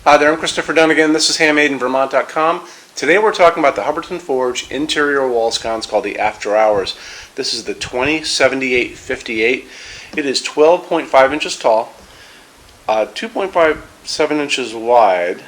Hi there, I'm Christopher Dunn again. This is HandmadeInVermont.com. Today we're talking about the Hubbardton Forge interior wall sconce called the After Hours. This is the 2078-58. It is 12.5 inches tall, 2.57 inches wide,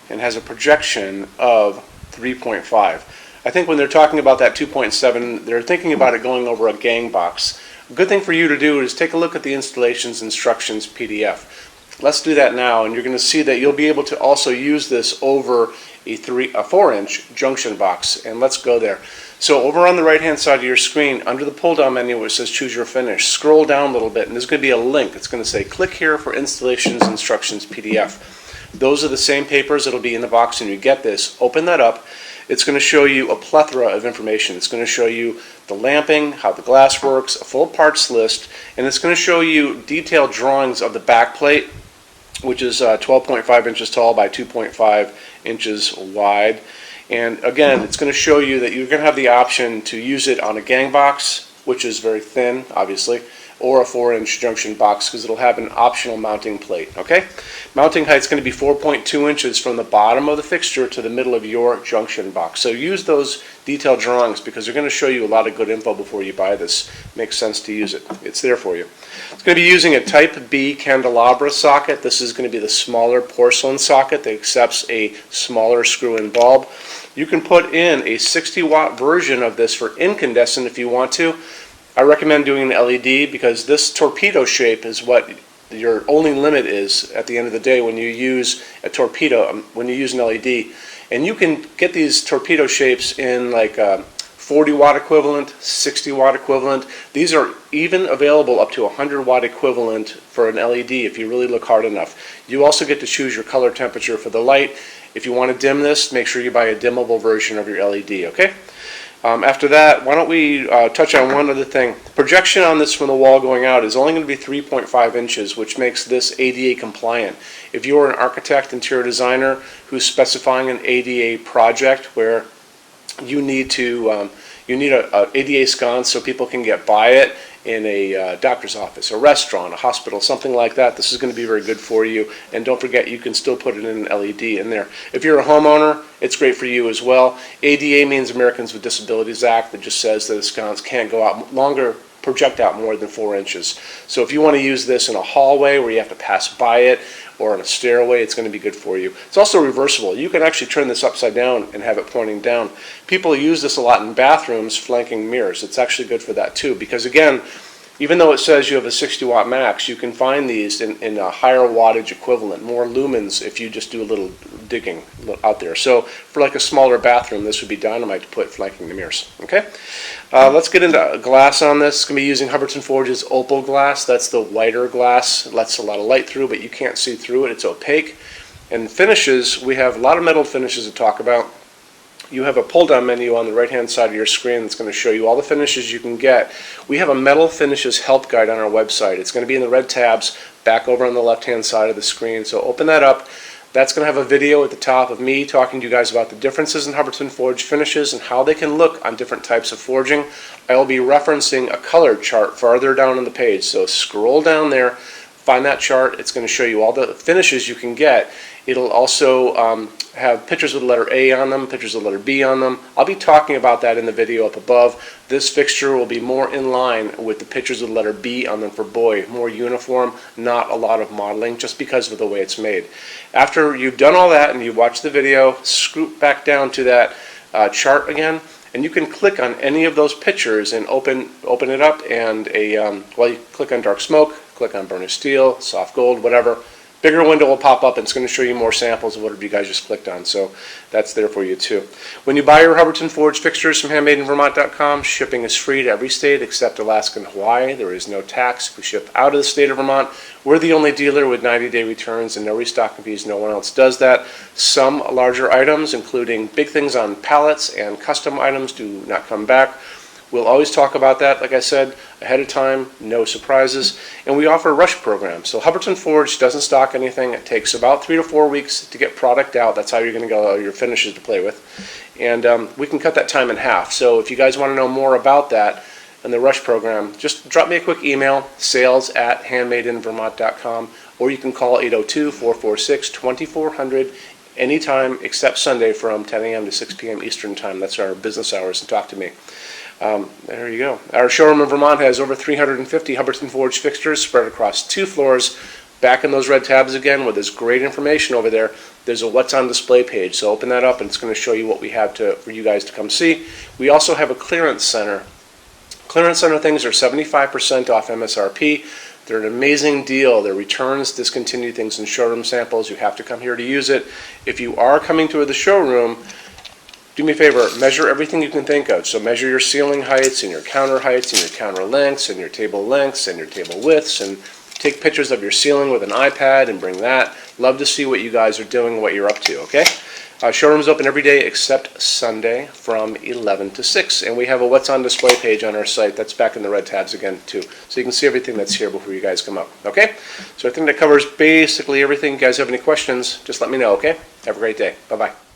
and has a projection of 3.5. I think when they're talking about that 2.7, they're thinking about it going over a gang box. A good thing for you to do is take a look at the installations instructions PDF. Let's do that now, and you're going to see that you'll be able to also use this over a 4-inch junction box. And let's go there. So over on the right hand side of your screen, under the pull down menu where it says choose your finish, scroll down a little bit and there's going to be a link. It's going to say click here for installations instructions PDF. Those are the same papers that'll be in the box when you get this. Open that up. It's going to show you a plethora of information. It's going to show you the lamping, how the glass works, a full parts list, and it's going to show you detailed drawings of the back plate, which is 12.5 inches tall by 2.5 inches wide. And again, it's going to show you that you're going to have the option to use it on a gang box, which is very thin, obviously, or a 4-inch junction box because it'll have an optional mounting plate. Okay? Mounting height is going to be 4.2 inches from the bottom of the fixture to the middle of your junction box. So use those detailed drawings because they're going to show you a lot of good info before you buy this. Makes sense to use it. It's there for you. It's going to be using a Type B candelabra socket. This is going to be the smaller porcelain socket that accepts a smaller screw-in bulb. You can put in a 60-watt version of this for incandescent if you want to. I recommend doing an LED because this torpedo shape is what your only limit is at the end of the day when you use a torpedo, when you use an LED. And you can get these torpedo shapes in like 40-watt equivalent, 60-watt equivalent. These are even available up to 100-watt equivalent for an LED if you really look hard enough. You also get to choose your color temperature for the light. If you want to dim this, make sure you buy a dimmable version of your LED, okay? After that, why don't we touch on one other thing. The projection on this from the wall going out is only going to be 3.5 inches, which makes this ADA compliant. If you're an architect, interior designer who's specifying an ADA project where you need a ADA sconce so people can get by it in a doctor's office, a restaurant, a hospital, something like that, this is going to be very good for you. And don't forget, you can still put it in an LED in there. If you're a homeowner, it's great for you as well. ADA means Americans with Disabilities Act. That just says that a sconce can't go out longer, project out more than 4 inches. So if you want to use this in a hallway where you have to pass by it or on a stairway, it's going to be good for you. It's also reversible. You can actually turn this upside down and have it pointing down. People use this a lot in bathrooms flanking mirrors. It's actually good for that too because again, even though it says you have a 60-watt max, you can find these in a higher wattage equivalent, more lumens if you just do a little digging out there. So for like a smaller bathroom, this would be dynamite to put flanking the mirrors. Okay, let's get into glass on this. It's going to be using Hubbardton Forge's opal glass. That's the whiter glass. It lets a lot of light through, but you can't see through it. It's opaque. And finishes, we have a lot of metal finishes to talk about. You have a pull-down menu on the right-hand side of your screen that's going to show you all the finishes you can get. We have a metal finishes help guide on our website. It's going to be in the red tabs back over on the left-hand side of the screen. So open that up. That's going to have a video at the top of me talking to you guys about the differences in Hubbardton Forge finishes and how they can look on different types of forging. I will be referencing a color chart farther down on the page. So scroll down there, find that chart. It's going to show you all the finishes you can get. It'll also have pictures with the letter A on them, pictures of the letter B on them. I'll be talking about that in the video up above. This fixture will be more in line with the pictures with the letter B on them for boy, more uniform, not a lot of modeling, just because of the way it's made. After you've done all that and you've watched the video, scoot back down to that chart again, and you can click on any of those pictures and open it up, and you click on dark smoke, click on burnished steel, soft gold, whatever. Bigger window will pop up and it's going to show you more samples of whatever you guys just clicked on. So that's there for you too. When you buy your Hubbardton Forge fixtures from HandmadeInVermont.com, shipping is free to every state except Alaska and Hawaii. There is no tax if we ship out of the state of Vermont. We're the only dealer with 90-day returns and no restocking fees. No one else does that. Some larger items, including big things on pallets and custom items, do not come back. We'll always talk about that, like I said, ahead of time, no surprises. And we offer a rush program. So Hubbardton Forge doesn't stock anything. It takes about 3 to 4 weeks to get product out. That's how you're going to get all your finishes to play with. And we can cut that time in half. So if you guys want to know more about that and the rush program, just drop me a quick email, sales@HandmadeInVermont.com. or you can call 802-446-2400 anytime except Sunday from 10 a.m. to 6 p.m. Eastern Time. That's our business hours, and talk to me. There you go. Our showroom in Vermont has over 350 Hubbardton forged fixtures spread across 2 floors. Back in those red tabs again with this great information over there, there's a what's on display page. So open that up and it's going to show you what we have for you guys to come see. We also have a clearance center. Clearance center things are 75% off MSRP. They're an amazing deal. They're returns, discontinued things, and showroom samples. You have to come here to use it. If you are coming to the showroom, do me a favor, measure everything you can think of. So measure your ceiling heights and your counter heights and your counter lengths and your table lengths and your table widths, and take pictures of your ceiling with an iPad and bring that. Love to see what you guys are doing, what you're up to, okay? Showroom's open every day except Sunday from 11 to 6, and we have a what's on display page on our site. That's back in the red tabs again too, so you can see everything that's here before you guys come up, okay? So I think that covers basically everything. You guys have any questions, just let me know, okay? Have a great day. Bye-bye.